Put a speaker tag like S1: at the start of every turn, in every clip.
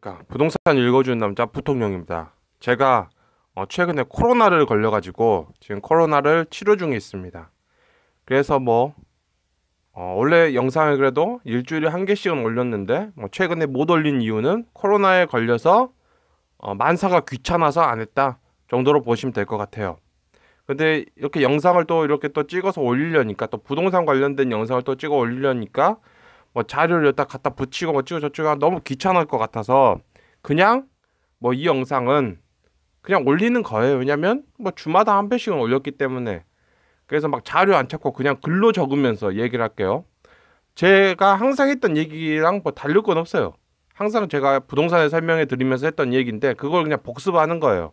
S1: 안녕하십니까. 부동산 읽어주는 남자 부통령입니다. 제가 최근에 코로나를 걸려가지고 지금 코로나를 치료 중에 있습니다. 그래서 원래 영상을 그래도 일주일에 한 개씩은 올렸는데 최근에 못 올린 이유는 코로나에 걸려서 만사가 귀찮아서 안 했다 정도로 보시면 될 것 같아요. 근데 이렇게 영상을 또 이렇게 또 찍어서 올리려니까, 또 부동산 관련된 영상을 또 찍어 올리려니까 자료를 여기다 갖다 붙이고 어찌고 저찌고 하면 너무 귀찮을 것 같아서 그냥 이 영상은 그냥 올리는 거예요. 왜냐면 주마다 한 편씩은 올렸기 때문에. 그래서 막 자료 안 찾고 그냥 글로 적으면서 얘기를 할게요. 제가 항상 했던 얘기랑 다를 건 없어요. 항상 제가 부동산에 설명해 드리면서 했던 얘기인데 그걸 그냥 복습하는 거예요.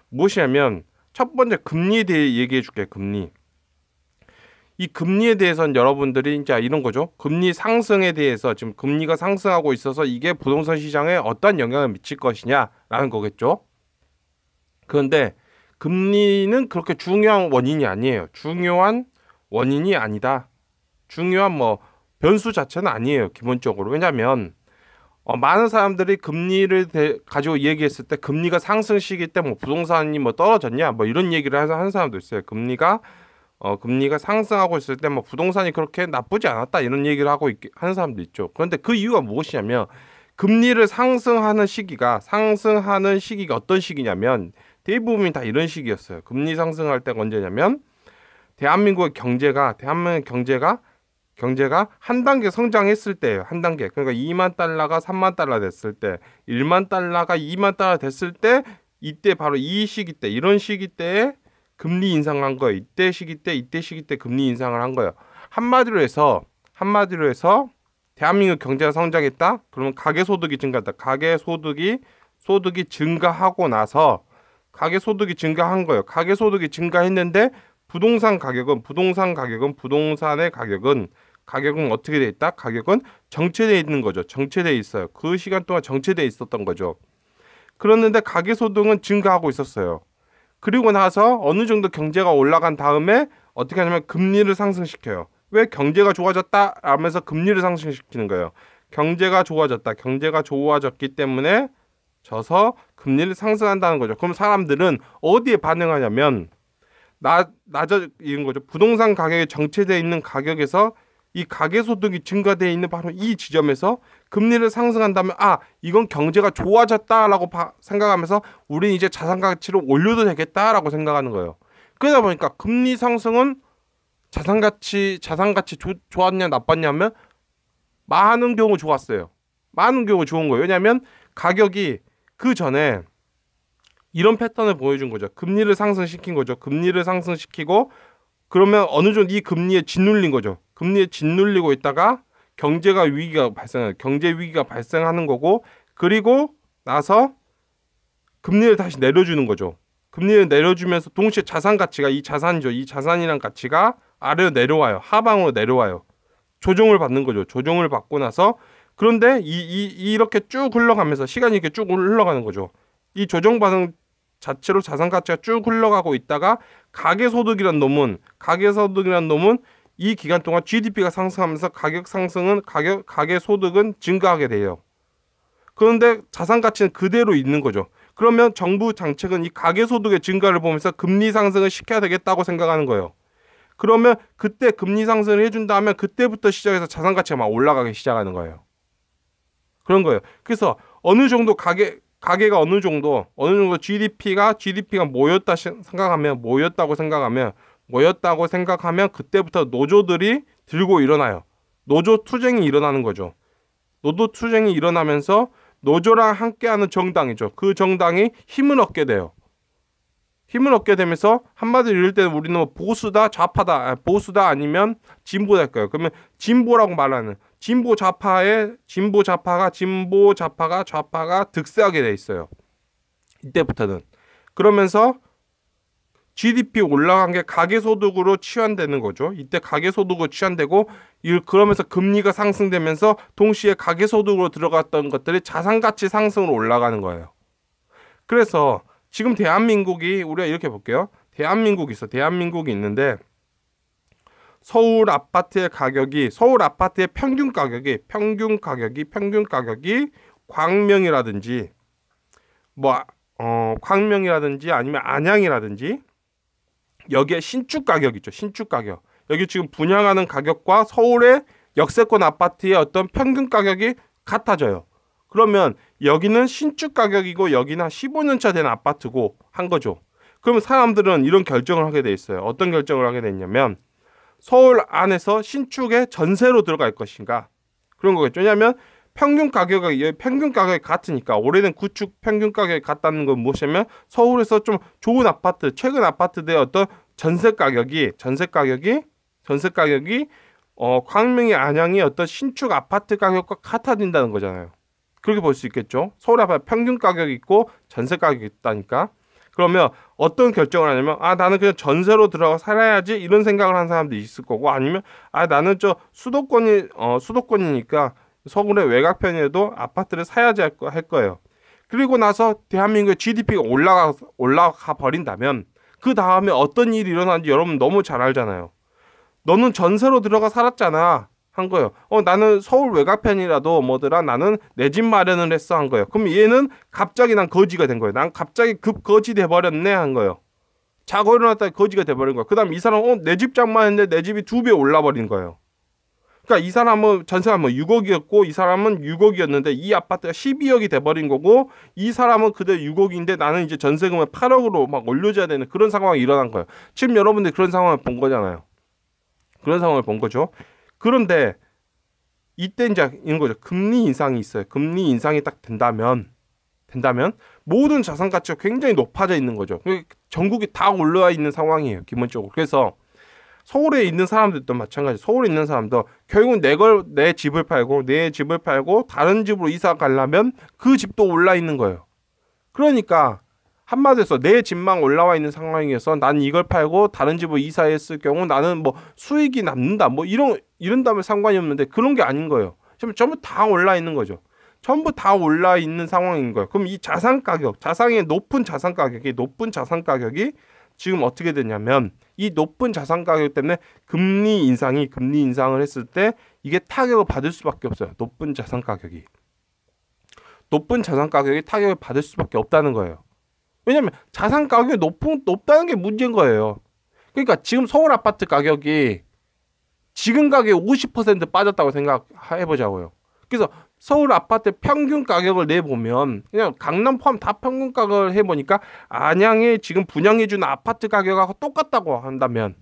S1: 무엇이냐면 첫 번째 금리에 대해 얘기해 줄게요. 금리. 이 금리에 대해서는 여러분들이 이제 이런 거죠. 금리 상승에 대해서 지금 금리가 상승하고 있어서 이게 부동산 시장에 어떤 영향을 미칠 것이냐라는 거겠죠. 그런데 금리는 그렇게 중요한 원인이 아니에요. 중요한 원인이 아니다. 중요한 변수 자체는 아니에요. 기본적으로. 왜냐하면 많은 사람들이 금리를 가지고 얘기했을 때 금리가 상승 시기 때 부동산이 떨어졌냐 이런 얘기를 하는 사람도 있어요. 금리가 상승하고 있을 때 부동산이 그렇게 나쁘지 않았다 이런 얘기를 하는 사람도 있죠. 그런데 그 이유가 무엇이냐면 금리를 상승하는 시기가 어떤 시기냐면 대부분이 다 이런 시기였어요. 금리 상승할 때가 언제냐면 대한민국의 경제가 한 단계 성장했을 때예요. 한 단계. 그러니까 2만 달러가 3만 달러 됐을 때, 1만 달러가 2만 달러 됐을 때, 이때 바로 이 시기 때, 이런 시기 때에 금리 인상한 거예요. 이때 시기 때 금리 인상을 한 거예요. 한마디로 해서 대한민국 경제가 성장했다. 그러면 가계소득이 증가했다. 소득이 증가하고 나서 가계소득이 증가한 거예요. 가계소득이 증가했는데 부동산의 가격은 어떻게 돼 있다? 가격은 정체돼 있는 거죠. 정체돼 있어요. 그 시간 동안 정체돼 있었던 거죠. 그랬는데 가계소득은 증가하고 있었어요. 그리고 나서 어느 정도 경제가 올라간 다음에 어떻게 하냐면 금리를 상승시켜요. 왜? 경제가 좋아졌다 하면서 금리를 상승시키는 거예요. 경제가 좋아졌기 때문에 금리를 상승한다는 거죠. 그럼 사람들은 어디에 반응하냐면 낮아지는 거죠. 부동산 가격이 정체되어 있는 가격에서 이 가계소득이 증가되어 있는 바로 이 지점에서 금리를 상승한다면 이건 경제가 좋아졌다라고 생각하면서 우리는 이제 자산 가치를 올려도 되겠다라고 생각하는 거예요. 그러다 보니까 금리 상승은 자산 가치 좋았냐 나빴냐면 많은 경우 좋았어요. 많은 경우 좋은 거예요. 왜냐하면 가격이 그 전에 이런 패턴을 보여준 거죠. 금리를 상승시킨 거죠. 금리를 상승시키고 그러면 어느 정도 이 금리에 짓눌린 거죠. 금리에 짓눌리고 있다가 경제 위기가 발생하는 거고, 그리고 나서 금리를 다시 내려주는 거죠. 금리를 내려주면서 동시에 자산 가치가 이 자산이란 가치가 아래로 내려와요. 하방으로 내려와요. 조정을 받는 거죠. 조정을 받고 나서 그런데 이렇게 쭉 흘러가면서 시간이 이렇게 쭉 흘러가는 거죠. 이 조정받은 자체로 자산 가치가 쭉 흘러가고 있다가 가계소득이란 놈은 이 기간 동안 GDP가 상승하면서 가계소득은 증가하게 돼요. 그런데 자산 가치는 그대로 있는 거죠. 그러면 정부 정책은 이 가계소득의 증가를 보면서 금리 상승을 시켜야 되겠다고 생각하는 거예요. 그러면 그때 금리 상승을 해준다면 그때부터 시작해서 자산 가치가 막 올라가기 시작하는 거예요. 그런 거예요. 그래서 어느 정도 가계가 어느 정도 GDP가 모였다고 생각하면 그때부터 노조들이 들고 일어나요. 노조 투쟁이 일어나는 거죠. 노조 투쟁이 일어나면서 노조랑 함께하는 정당이죠. 그 정당이 힘을 얻게 돼요. 힘을 얻게 되면서 한마디로 이럴 때는 우리는 보수다, 좌파다, 보수다 아니면 진보다 할까요? 그러면 진보라고 말하는 좌파가 득세하게 돼 있어요. 이때부터는. 그러면서 GDP 올라간 게 가계소득으로 치환되는 거죠. 이때 가계소득으로 치환되고 그러면서 금리가 상승되면서 동시에 가계소득으로 들어갔던 것들이 자산가치 상승으로 올라가는 거예요. 그래서 지금 우리가 이렇게 볼게요. 대한민국이 있는데 서울 아파트의 평균 가격이 광명이라든지 광명이라든지 아니면 안양이라든지 여기에 신축 가격 있죠. 신축 가격. 여기 지금 분양하는 가격과 서울의 역세권 아파트의 어떤 평균 가격이 같아져요. 그러면 여기는 신축 가격이고 여기는 한 15년 차 된 아파트고 한 거죠. 그러면 사람들은 이런 결정을 하게 돼 있어요. 어떤 결정을 하게 됐냐면 서울 안에서 신축에 전세로 들어갈 것인가 그런 거겠죠. 왜냐하면 평균 가격이 같으니까 오래된 구축 평균 가격이 같다는 건 무엇이냐면 서울에서 좀 좋은 아파트, 최근 아파트들의 어떤 전세 가격이 광명이 안양이 어떤 신축 아파트 가격과 같아진다는 거잖아요. 그렇게 볼 수 있겠죠. 서울 아파트 평균 가격이 있고 전세 가격이 있다니까. 그러면 어떤 결정을 하냐면 나는 그냥 전세로 들어가 살아야지 이런 생각을 하는 사람도 있을 거고 아니면 나는 수도권이니까 서울의 외곽편에도 아파트를 사야지 할 거예요. 그리고 나서 대한민국의 GDP가 올라가 버린다면 그 다음에 어떤 일이 일어나는지 여러분 너무 잘 알잖아요. 너는 전세로 들어가 살았잖아 한 거예요. 나는 서울 외곽편이라도 나는 내 집 마련을 했어 한 거예요. 그럼 얘는 갑자기 난 거지가 된 거예요. 난 갑자기 급 거지 돼버렸네 한 거예요. 자고 일어났다가 거지가 돼버린 거예요. 그 다음 이 사람은 내 집 장만했는데 내 집이 2배 올라버린 거예요. 그러니까 이 사람은 전세가 6억이었고 이 사람은 6억이었는데 이 아파트가 12억이 돼버린 거고 이 사람은 그대로 6억인데 나는 이제 전세금을 8억으로 막 올려줘야 되는 그런 상황이 일어난 거예요. 지금 여러분들이 그런 상황을 본 거잖아요. 그런 상황을 본 거죠. 그런데 이때 이제 이런 거죠. 금리 인상이 있어요. 금리 인상이 딱 된다면 모든 자산 가치가 굉장히 높아져 있는 거죠. 전국이 다 올라와 있는 상황이에요. 기본적으로. 그래서 서울에 있는 사람들도 마찬가지. 서울에 있는 사람도 결국은 내 집을 팔고 다른 집으로 이사 가려면 그 집도 올라 있는 거예요. 그러니까 한마디로 해서 내 집만 올라와 있는 상황에서 난 이걸 팔고 다른 집으로 이사했을 경우 나는 수익이 남는다 이런다면 상관이 없는데 그런 게 아닌 거예요. 지금 전부 다 올라 있는 거죠. 전부 다 올라 있는 상황인 거예요. 그럼 이 높은 자산 가격이 지금 어떻게 되냐면 이 높은 자산 가격 때문에 금리 인상을 했을 때 이게 타격을 받을 수밖에 없어요. 높은 자산 가격이 타격을 받을 수밖에 없다는 거예요. 왜냐하면 자산 가격이 높다는 게 문제인 거예요. 그러니까 지금 서울 아파트 가격이 지금 가격에 50% 빠졌다고 생각해보자고요. 그래서 서울 아파트 평균 가격을 내보면 그냥 강남 포함 다 평균 가격을 해보니까 안양에 지금 분양해주는 아파트 가격하고 똑같다고 한다면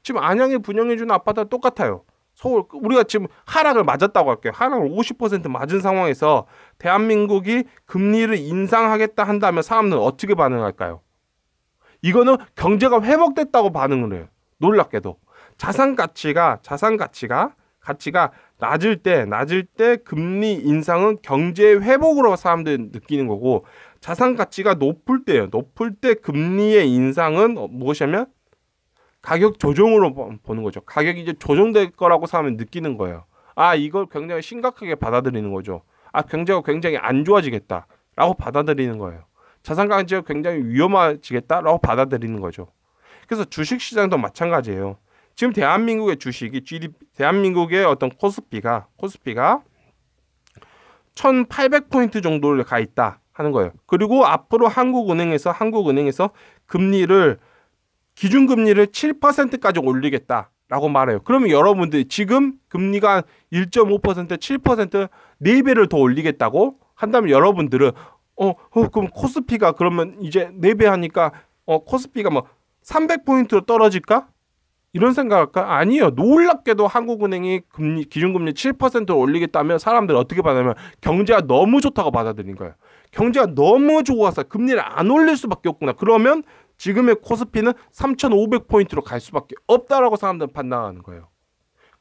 S1: 지금 안양에 분양해주는 아파트가 똑같아요. 우리가 지금 하락을 맞았다고 할게요. 하락을 50% 맞은 상황에서 대한민국이 금리를 인상하겠다 한다면 사람들은 어떻게 반응할까요? 이거는 경제가 회복됐다고 반응을 해요. 놀랍게도 자산 가치가 낮을 때 금리 인상은 경제 회복으로 사람들이 느끼는 거고 자산 가치가 높을 때 금리의 인상은 무엇이냐면 가격 조정으로 보는 거죠. 가격이 이제 조정될 거라고 사람이 느끼는 거예요. 이걸 굉장히 심각하게 받아들이는 거죠. 경제가 굉장히 안 좋아지겠다라고 받아들이는 거예요. 자산 가치가 굉장히 위험해지겠다라고 받아들이는 거죠. 그래서 주식 시장도 마찬가지예요. 지금 대한민국의 주식이 대한민국의 어떤 코스피가 1,800포인트 정도를 가 있다 하는 거예요. 그리고 앞으로 한국은행에서 금리를 기준금리를 7%까지 올리겠다라고 말해요. 그러면 여러분들이 지금 금리가 1.5%, 7%, 4배를 더 올리겠다고 한다면 여러분들은 그럼 코스피가 그러면 이제 4배 하니까 코스피가 300포인트로 떨어질까? 이런 생각할까? 아니에요. 놀랍게도 한국은행이 기준금리 7%를 올리겠다면 사람들이 어떻게 받냐면 경제가 너무 좋다고 받아들인 거예요. 경제가 너무 좋아서 금리를 안 올릴 수밖에 없구나. 그러면 지금의 코스피는 3,500포인트로 갈 수밖에 없다라고 사람들은 판단하는 거예요.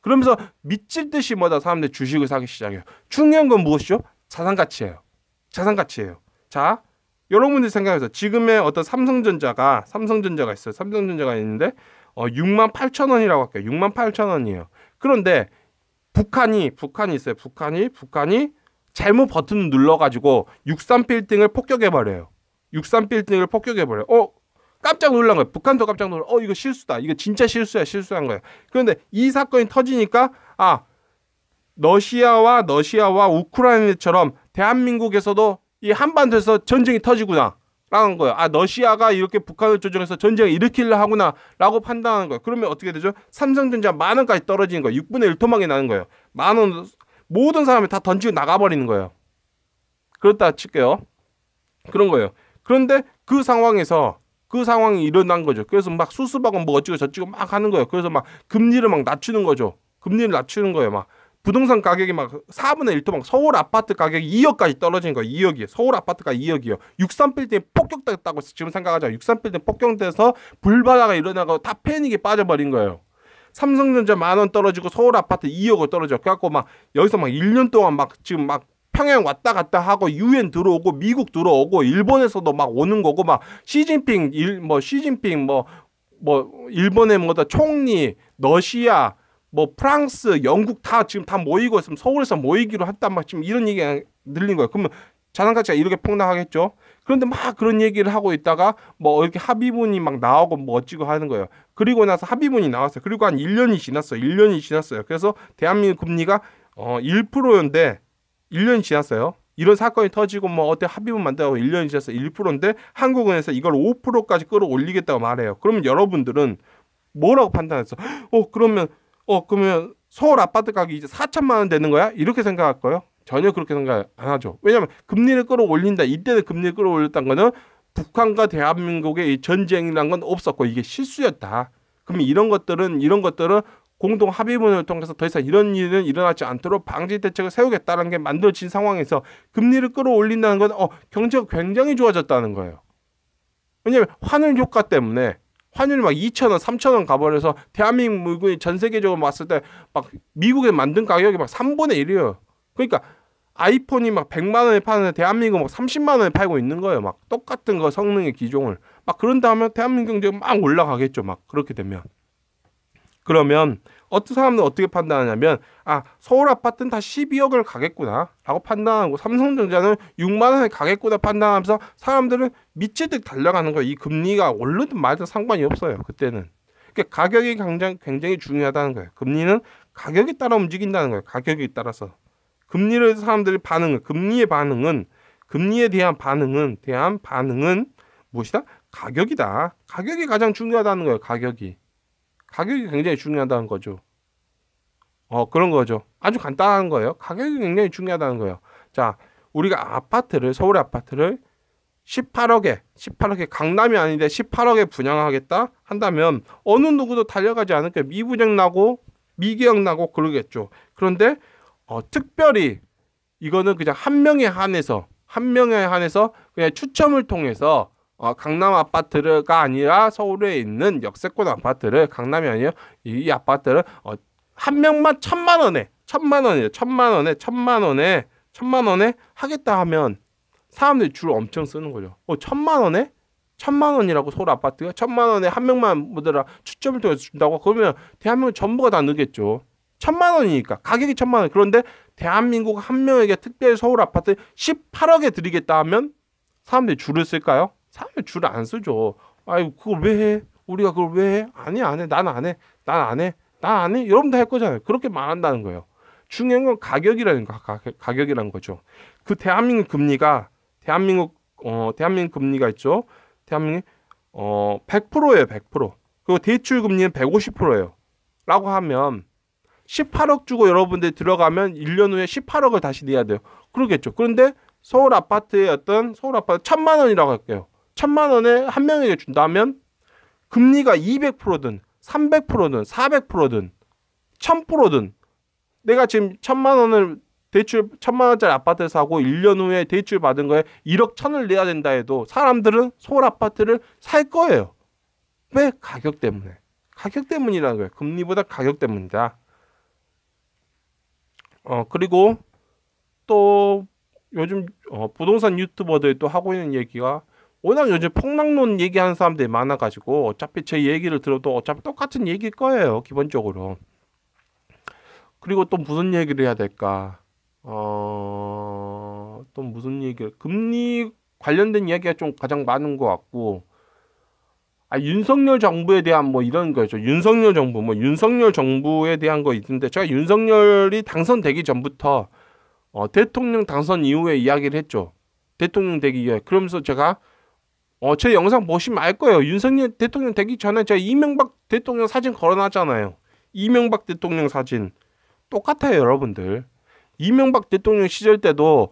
S1: 그러면서 미칠 듯이 사람들이 주식을 사기 시작해요. 중요한 건 무엇이죠? 자산 가치예요. 자, 여러분들 생각해서 지금의 어떤 삼성전자가 있어요. 삼성전자가 있는데 68,000원이라고 할게요. 68,000원이에요. 그런데 북한이 있어요. 북한이 잘못 버튼을 눌러가지고 63빌딩을 폭격해버려요. 깜짝 놀란 거예요. 북한도 깜짝 놀라. 이거 실수다. 이거 진짜 실수한 거예요. 그런데 이 사건이 터지니까 러시아와 우크라이나처럼 대한민국에서도 이 한반도에서 전쟁이 터지구나 라는 거예요. 아, 러시아가 이렇게 북한을 조종해서 전쟁을 일으키려 하구나 라고 판단하는 거예요. 그러면 어떻게 되죠? 삼성전자 10,000원까지 떨어지는 거예요. 6분의 1 토막이 나는 거예요. 10,000원 모든 사람이 다 던지고 나가버리는 거예요. 그렇다 칠게요. 그런 거예요. 그런데 그 상황이 일어난 거죠. 그래서 막 수습하고 뭐 어찌고 저찌고 막 하는 거예요. 그래서 막 금리를 막 낮추는 거죠. 금리를 낮추는 거예요. 막 부동산 가격이 막 4분의 1도 막 서울 아파트 가격이 2억까지 떨어진 거예요. 2억이요. 서울 아파트가 2억이요. 63빌딩이 폭격됐다고 지금 생각하자. 63빌딩 폭격돼서 불바다가 일어나고 다 패닉에 빠져버린 거예요. 삼성전자 10,000원 떨어지고 서울 아파트 2억을 떨어져. 그래갖고 막 여기서 막 1년 동안 막 지금 막 평양 왔다 갔다 하고 유엔 들어오고 미국 들어오고 일본에서도 막 오는 거고 막 시진핑 일본의 뭐다 총리 러시아 뭐 프랑스 영국 다 지금 다 모이고 있으면 서울에서 모이기로 했단 말 지금 이런 얘기가 늘린 거예요. 그러면 자산 가치가 이렇게 폭락하겠죠. 그런데 막 그런 얘기를 하고 있다가 뭐 이렇게 합의문이 막 나오고 뭐 어찌고 하는 거예요. 그리고 나서 합의문이 나왔어요. 그리고 한 1년이 지났어요. 1년이 지났어요. 그래서 대한민국 금리가 1%인데 1년이 지났어요. 이런 사건이 터지고 뭐 어때 합의문 만들고 1년이 지났어 1%인데 한국은행에서 이걸 5%까지 끌어올리겠다고 말해요. 그러면 여러분들은 뭐라고 판단했어? 그러면 서울 아파트 가격이 이제 4천만 원 되는 거야? 이렇게 생각할 거예요? 전혀 그렇게 생각 안 하죠. 왜냐하면 금리를 끌어올린다. 이때는 금리를 끌어올렸다는 거는 북한과 대한민국의 이 전쟁이라는 건 없었고 이게 실수였다. 그럼 이런 것들은 공동 합의문을 통해서 더 이상 이런 일은 일어나지 않도록 방지 대책을 세우겠다는 게 만들어진 상황에서 금리를 끌어올린다는 건 경제가 굉장히 좋아졌다는 거예요. 왜냐하면 환율 효과 때문에 환율이 막 2,000원, 3,000원 가버려서 대한민국 물건이 전 세계적으로 봤을 때 막 미국에 만든 가격이 막 3분의 1이에요. 그러니까 아이폰이 막 100만 원에 파는데 대한민국 막 30만 원에 팔고 있는 거예요. 막 똑같은 거 성능의 기종을. 막 그런 다음에 대한민국 경제가 막 올라가겠죠. 막 그렇게 되면. 그러면 어떤 사람들은 어떻게 판단하냐면 서울 아파트는 다 12억을 가겠구나 라고 판단하고 삼성전자는 6만 원에 가겠구나 판단하면서 사람들은 미치듯 달려가는 거예요. 이 금리가 오르든 말든 상관이 없어요. 그때는. 그러니까 가격이 굉장히 중요하다는 거예요. 금리는 가격에 따라 움직인다는 거예요. 가격에 따라서. 금리를 사람들이 금리에 대한 반응은 무엇이다? 가격이다. 가격이 가장 중요하다는 거예요. 가격이 굉장히 중요하다는 거죠. 그런 거죠. 아주 간단한 거예요. 가격이 굉장히 중요하다는 거예요. 자, 우리가 서울 아파트를 18억에 강남이 아닌데 18억에 분양하겠다 한다면 어느 누구도 달려가지 않을까요? 미분양 나고 미계약 나고 그러겠죠. 그런데 특별히 이거는 그냥 한 명에 한해서 그냥 추첨을 통해서 강남 아파트가 아니라 서울에 있는 역세권 아파트를 강남이 아니에요. 이 아파트를 한 명만 1,000만 원에 하겠다 하면 사람들이 줄 엄청 쓰는 거죠. 1,000만 원에? 1,000만 원이라고 서울 아파트가 1,000만 원에 한 명만 뭐더라 추첨을 통해서 준다고 그러면 대한민국 전부가 다 넣겠죠. 1,000만 원이니까 가격이 1,000만 원. 그런데 대한민국 한 명에게 특별히 서울 아파트 18억에 드리겠다 하면 사람들이 줄을 쓸까요? 사람들이 줄을 안 쓰죠. 아유 그걸 왜 해? 우리가 그걸 왜 해? 아니 안 해. 난 안 해. 여러분도 할 거잖아요. 그렇게 말한다는 거예요. 중요한 건 가격이라는 거죠. 그 대한민국 금리가 있죠. 대한민국 100%예요. 100%. 그리고 대출 금리는 150%예요. 라고 하면 18억 주고 여러분들 들어가면 1년 후에 18억을 다시 내야 돼요. 그러겠죠. 그런데 서울 아파트 1,000만 원이라고 할게요. 1,000만 원에 한 명에게 준다면 금리가 200%든 300%든 400%든 1,000%든 내가 지금 1,000만 원을 대출 1,000만 원짜리 아파트 사고 1년 후에 대출 받은 거에 1억 1,000을 내야 된다 해도 사람들은 서울 아파트를 살 거예요. 왜? 가격 때문에. 가격 때문이라는 거예요. 금리보다 가격 때문이다. 그리고 또 요즘 부동산 유튜버들이 또 하고 있는 얘기가 워낙 요즘 폭락론 얘기하는 사람들이 많아가지고 어차피 제 얘기를 들어도 어차피 똑같은 얘기일 거예요. 기본적으로. 그리고 또 무슨 얘기를 해야 될까? 또 무슨 얘기? 금리 관련된 이야기가 좀 가장 많은 것 같고 윤석열 정부에 대한 뭐 이런 거죠. 윤석열 정부, 뭐 윤석열 정부에 대한 거 있는데 제가 윤석열이 당선되기 전부터 대통령 당선 이후에 이야기를 했죠. 대통령 되기 이후에. 그러면서 제가 제 영상 보시면 알 거예요. 윤석열 대통령 되기 전에 제가 이명박 대통령 사진 걸어놨잖아요. 이명박 대통령 사진 똑같아요, 여러분들. 이명박 대통령 시절 때도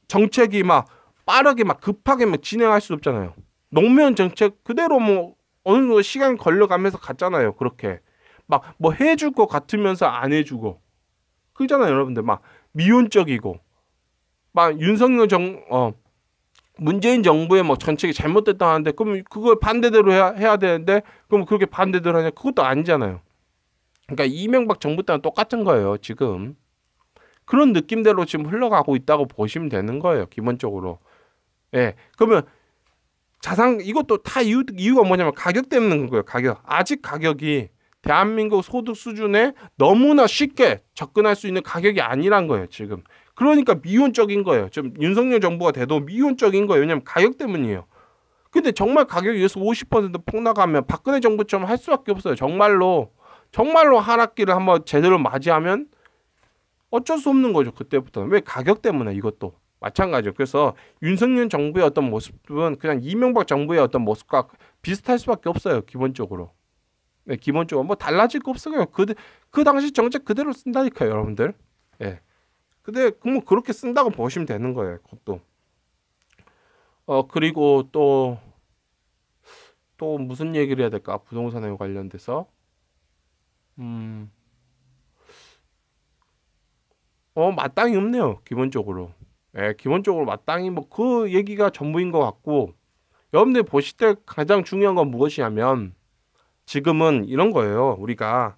S1: 정책이 막 빠르게 막 급하게 막 진행할 수 없잖아요. 노무현 정책 그대로 뭐 어느 정도 시간이 걸려가면서 갔잖아요. 그렇게 막 뭐 해줄 것 같으면서 안 해주고 그러잖아요, 여러분들. 막 미온적이고 막 윤석열 문재인 정부의 뭐 정책이 잘못됐다 하는데 그럼 그걸 반대대로 해야 되는데 그럼 그렇게 반대대로 하냐? 그것도 아니잖아요. 그러니까 이명박 정부 때랑 똑같은 거예요, 지금. 그런 느낌대로 지금 흘러가고 있다고 보시면 되는 거예요, 기본적으로. 예. 그러면 이것도 다 이유가 뭐냐면 가격 때문에 그런 거예요, 가격. 아직 가격이 대한민국 소득 수준에 너무나 쉽게 접근할 수 있는 가격이 아니란 거예요, 지금. 그러니까 미온적인 거예요. 좀 윤석열 정부가 돼도 미온적인 거예요. 왜냐면 가격 때문이에요. 근데 정말 가격이 여기서 50% 폭락하면 박근혜 정부처럼 할 수밖에 없어요. 정말로 하락기를 한번 제대로 맞이하면 어쩔 수 없는 거죠. 그때부터는. 왜? 가격 때문에. 이것도 마찬가지죠. 그래서 윤석열 정부의 어떤 모습은 그냥 이명박 정부의 어떤 모습과 비슷할 수밖에 없어요. 기본적으로. 네, 기본적으로 뭐 달라질 거 없어요. 그 당시 정책 그대로 쓴다니까요, 여러분들. 예. 근데 뭐 그렇게 쓴다고 보시면 되는 거예요. 그것도. 그리고 또 무슨 얘기를 해야 될까? 부동산에 관련돼서. 음. 마땅히 없네요. 기본적으로. 예, 기본적으로 마땅히 뭐 그 얘기가 전부인 것 같고, 여러분들 보실 때 가장 중요한 건 무엇이냐면 지금은 이런 거예요. 우리가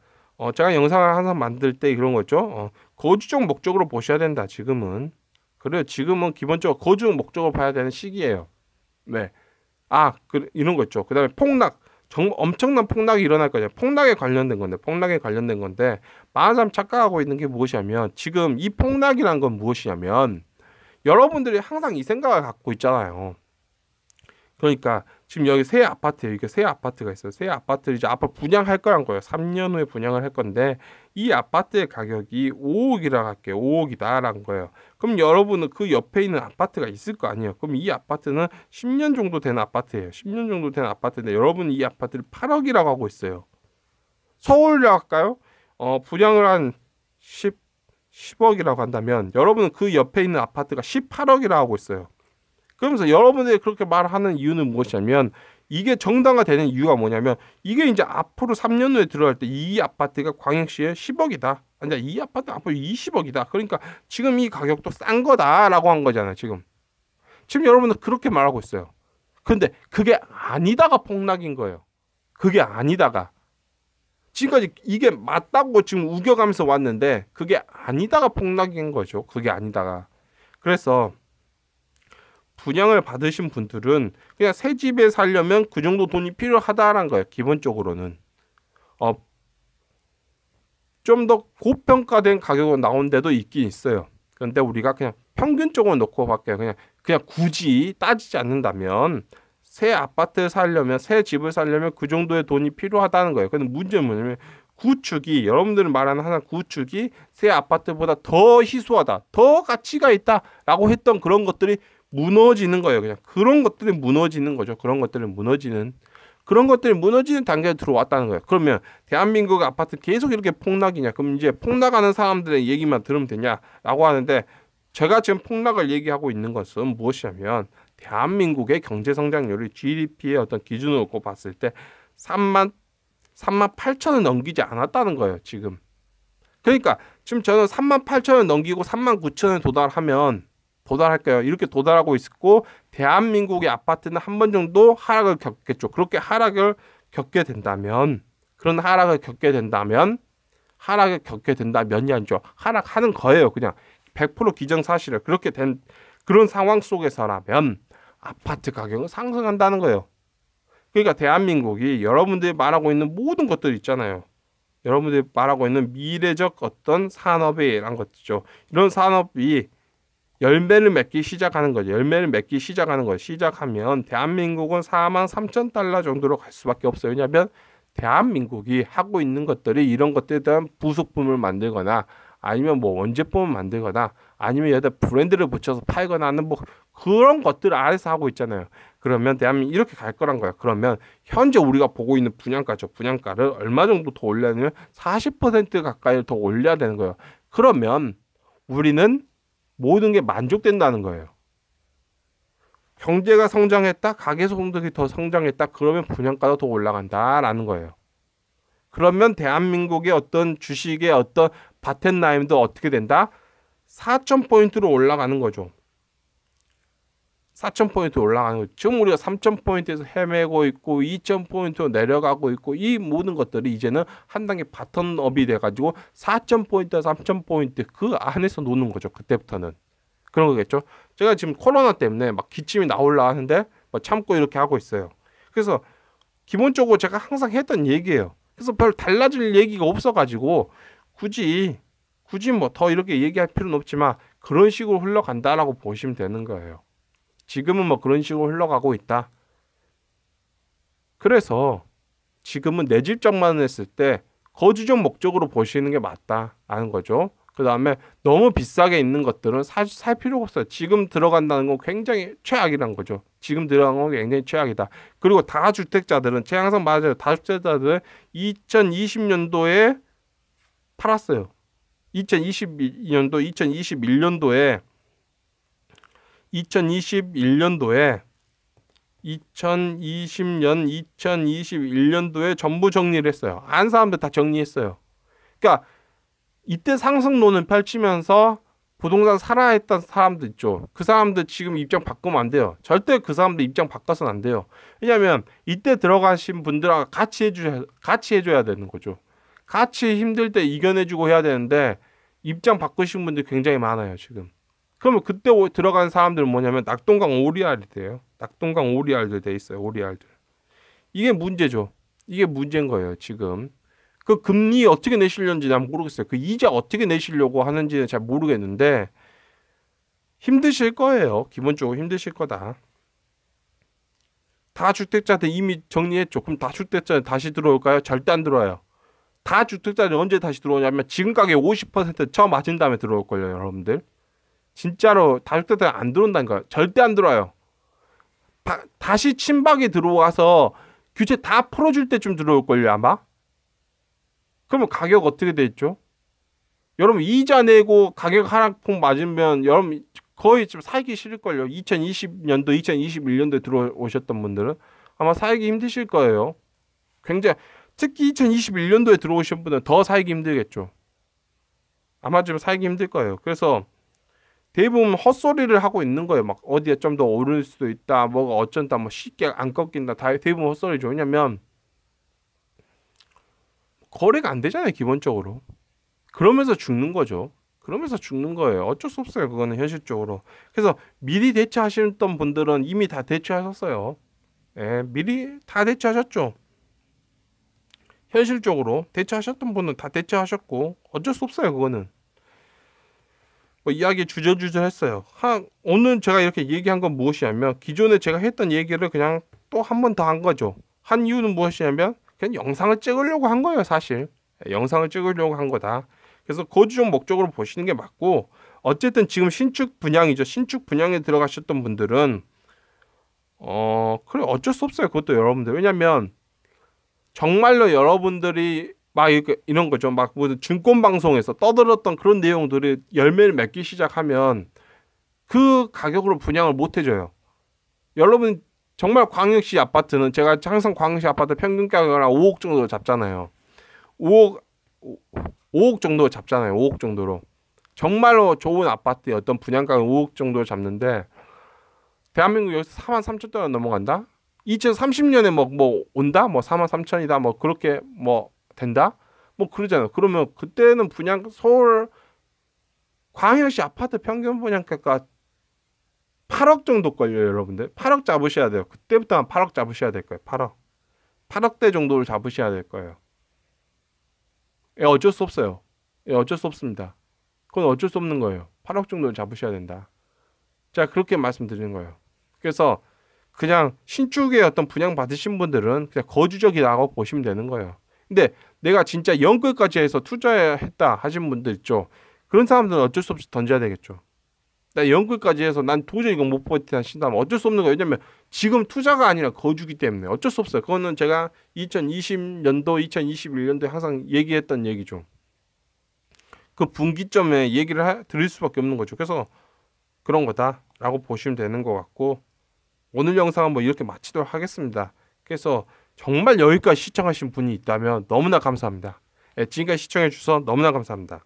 S1: 제가 영상을 항상 만들 때 이런 거죠. 거주적 목적으로 보셔야 된다. 지금은. 그래요. 지금은 기본적으로 거주적 목적으로 봐야 되는 시기예요. 네. 이런 거 있죠. 그다음에 폭락. 엄청난 폭락이 일어날 거예요. 폭락에 관련된 건데 많은 사람 착각하고 있는 게 무엇이냐면 지금 이 폭락이란 건 무엇이냐면 여러분들이 항상 이 생각을 갖고 있잖아요. 그러니까 지금 여기 새 아파트에 이게 새 아파트가 있어요. 새 아파트를 이제 앞으로 분양할 거란 거예요. 3년 후에 분양을 할 건데 이 아파트의 가격이 5억이라 할게요. 5억이다라는 거예요. 그럼 여러분은 그 옆에 있는 아파트가 있을 거 아니에요. 그럼 이 아파트는 10년 정도 된 아파트예요. 10년 정도 된 아파트인데 여러분은 이 아파트를 8억이라고 하고 있어요. 서울이라고 할까요? 분양을 한 10억이라고 한다면 여러분은 그 옆에 있는 아파트가 18억이라고 하고 있어요. 그러면서 여러분들이 그렇게 말하는 이유는 무엇이냐면 이게 정당화되는 이유가 뭐냐면 이게 이제 앞으로 3년 후에 들어갈 때 이 아파트가 광역시에 10억이다. 아니 이 아파트 앞으로 20억이다. 그러니까 지금 이 가격도 싼 거다라고 한 거잖아요. 지금 여러분은 그렇게 말하고 있어요. 근데 그게 아니다가 폭락인 거예요. 그게 아니다가 지금까지 이게 맞다고 지금 우겨가면서 왔는데 그게 아니다가 폭락인 거죠. 그게 아니다가. 그래서 분양을 받으신 분들은 그냥 새 집에 살려면 그 정도 돈이 필요하다라는 거예요. 기본적으로는 좀 더 고평가된 가격으로 나온 데도 있긴 있어요. 그런데 우리가 그냥 평균적으로 놓고 볼게요. 그냥 굳이 따지지 않는다면 새 아파트를 살려면 새 집을 살려면 그 정도의 돈이 필요하다는 거예요. 근데 문제는 뭐냐면 구축이 여러분들이 말하는 하나 구축이 새 아파트보다 더 희소하다, 더 가치가 있다라고 했던 그런 것들이 무너지는 거예요. 그냥 그런 것들이 무너지는 거죠. 그런 것들이 무너지는 단계에 들어왔다는 거예요. 그러면 대한민국 아파트 계속 이렇게 폭락이냐? 그럼 이제 폭락하는 사람들의 얘기만 들으면 되냐라고 하는데 제가 지금 폭락을 얘기하고 있는 것은 무엇이냐면 대한민국의 경제 성장률이 GDP의 어떤 기준으로 놓고 봤을 때 3만 8천을 넘기지 않았다는 거예요. 지금. 그러니까 지금 저는 3만 8천을 넘기고 3만 9천에 도달할까요? 이렇게 도달하고 있고 대한민국의 아파트는 한 번 정도 하락을 겪겠죠. 그렇게 하락을 겪게 된다면 하락을 겪게 된다면이 아니죠. 하락하는 거예요. 그냥 100% 기정사실을 그렇게 된 그런 상황 속에서라면 아파트 가격은 상승한다는 거예요. 그러니까 대한민국이 여러분들이 말하고 있는 모든 것들 있잖아요. 여러분들이 말하고 있는 미래적 어떤 산업이란 것이죠. 이런 산업이 열매를 맺기 시작하는 거죠. 열매를 맺기 시작하는 거예요. 시작하면 대한민국은 43,000달러 정도로 갈 수밖에 없어요. 왜냐하면 대한민국이 하고 있는 것들이 이런 것들에 대한 부속품을 만들거나 아니면 뭐 원제품을 만들거나 아니면 여기다 브랜드를 붙여서 팔거나 하는 뭐 그런 것들을 안에서 하고 있잖아요. 그러면 대한민국 이렇게 갈 거란 거야. 그러면 현재 우리가 보고 있는 분양가죠. 분양가를 얼마 정도 더 올려냐면 40% 가까이 더 올려야 되는 거예요. 그러면 우리는 모든 게 만족된다는 거예요. 경제가 성장했다, 가계소득이 더 성장했다, 그러면 분양가도 더 올라간다라는 거예요. 그러면 대한민국의 어떤 주식의 어떤 바텐라인도 어떻게 된다? 4,000포인트로 올라가는 거죠. 4,000포인트 올라가는 거죠. 지금 우리가 3,000포인트에서 헤매고 있고 2,000포인트로 내려가고 있고 이 모든 것들이 이제는 한 단계 바텀업이 돼가지고 4,000포인트, 3,000포인트 그 안에서 노는 거죠. 그때부터는. 그런 거겠죠. 제가 지금 코로나 때문에 막 기침이 나올라 하는데 막 참고 이렇게 하고 있어요. 그래서 기본적으로 제가 항상 했던 얘기예요. 그래서 별 달라질 얘기가 없어가지고 굳이 뭐 더 이렇게 얘기할 필요는 없지만 그런 식으로 흘러간다라고 보시면 되는 거예요. 지금은 뭐 그런 식으로 흘러가고 있다. 그래서 지금은 내 집 장만했을 때 거주적 목적으로 보시는 게 맞다라는 거죠. 그 다음에 너무 비싸게 있는 것들은 살 필요가 없어요. 지금 들어간다는 건 굉장히 최악이라는 거죠. 지금 들어간 건 굉장히 최악이다. 그리고 다주택자들은 제가 항상 말하잖아요. 다주택자들은 2020년도에 팔았어요. 2022년도, 2021년도에 2020년, 2021년도에 전부 정리를 했어요. 안 사람들 다 정리했어요. 그러니까 이때 상승론을 펼치면서 부동산 살아야 했던 사람들 있죠. 그 사람들 지금 입장 바꾸면 안 돼요. 절대 그 사람들 입장 바꿔서는 안 돼요. 왜냐하면 이때 들어가신 분들하고 같이 해줘야 되는 거죠. 같이 힘들 때 이겨내주고 해야 되는데 입장 바꾸신 분들 굉장히 많아요, 지금. 그러면 그때 들어간 사람들은 뭐냐면 낙동강 오리알이 돼요. 낙동강 오리알들 돼 있어요. 오리알들. 이게 문제죠. 이게 문제인 거예요, 지금. 그 금리 어떻게 내시려는지 난 모르겠어요. 그 이자 어떻게 내시려고 하는지는 잘 모르겠는데 힘드실 거예요. 기본적으로 힘드실 거다. 다주택자들 이미 정리했죠. 그럼 다주택자들 다시 들어올까요? 절대 안 들어와요. 다주택자들 언제 다시 들어오냐면 지금 가격 50% 처음 맞은 다음에 들어올 거예요, 여러분들. 진짜로 다주택자들 안 들어온다는 거예요. 절대 안 들어와요. 다시 친박이 들어와서 규제 다 풀어줄 때쯤 들어올 걸요, 아마. 그러면 가격 어떻게 돼 있죠? 여러분 이자 내고 가격 하락폭 맞으면 여러분 거의 좀 살기 싫을걸요. 2020년도, 2021년도에 들어오셨던 분들은 아마 살기 힘드실 거예요. 굉장히 특히 2021년도에 들어오신 분은 더 살기 힘들겠죠. 아마 좀 살기 힘들 거예요. 그래서 대부분 헛소리를 하고 있는 거예요. 막 어디에 좀 더 오를 수도 있다. 뭐가 어쩐다. 뭐 쉽게 안 꺾인다. 다 대부분 헛소리죠. 왜냐면 거래가 안 되잖아요. 기본적으로. 그러면서 죽는 거죠. 그러면서 죽는 거예요. 어쩔 수 없어요. 그거는 현실적으로. 그래서 미리 대처하셨던 분들은 이미 다 대처하셨어요. 예, 미리 다 대처하셨죠. 현실적으로 대처하셨던 분은 다 대처하셨고 어쩔 수 없어요. 그거는. 뭐 이야기 주저주저 했어요. 오늘 제가 이렇게 얘기한 건 무엇이냐면 기존에 제가 했던 얘기를 그냥 또 한 번 더 한 거죠. 한 이유는 무엇이냐면 그냥 영상을 찍으려고 한 거예요. 사실. 영상을 찍으려고 한 거다. 그래서 거주적 목적으로 보시는 게 맞고 어쨌든 지금 신축 분양이죠. 신축 분양에 들어가셨던 분들은 그래 어쩔 수 없어요. 그것도 여러분들. 왜냐면 정말로 여러분들이 막 이런 거죠. 막 무슨 증권 방송에서 떠들었던 그런 내용들이 열매를 맺기 시작하면 그 가격으로 분양을 못 해줘요. 여러분 정말 광역시 아파트는 제가 항상 광역시 아파트 평균 가격을 한 5억 정도 잡잖아요. 5억 정도 잡잖아요. 5억 정도로. 정말로 좋은 아파트의 어떤 분양가는 5억 정도로 잡는데 대한민국 여기서 43,000달러 넘어간다? 2030년에 뭐 온다? 뭐 43,000이다? 뭐 그렇게 뭐 된다? 뭐 그러잖아요. 그러면 그때는 분양 서울 광역시 아파트 평균 분양가가 8억 정도 걸려요, 여러분들. 8억 잡으셔야 돼요. 그때부터 한 8억 잡으셔야 될 거예요. 8억. 8억대 정도를 잡으셔야 될 거예요. 예, 어쩔 수 없어요. 예, 어쩔 수 없습니다. 그건 어쩔 수 없는 거예요. 8억 정도를 잡으셔야 된다. 자, 그렇게 말씀드리는 거예요. 그래서 그냥 신축의 어떤 분양 받으신 분들은 그냥 거주적이라고 보시면 되는 거예요. 근데 내가 진짜 연끌까지 해서 투자했다 하신 분들 있죠. 그런 사람들은 어쩔 수 없이 던져야 되겠죠. 나 연끌까지 해서 난 도저히 이거 못 버티다 신다면 어쩔 수 없는 거예요. 왜냐면 지금 투자가 아니라 거주기 때문에 어쩔 수 없어요. 그거는 제가 2020년도, 2021년도에 항상 얘기했던 얘기죠. 그 분기점에 얘기를 드릴 수밖에 없는 거죠. 그래서 그런 거다라고 보시면 되는 것 같고 오늘 영상은 뭐 이렇게 마치도록 하겠습니다. 그래서 정말 여기까지 시청하신 분이 있다면 너무나 감사합니다. 예, 지금까지 시청해 주셔서 너무나 감사합니다.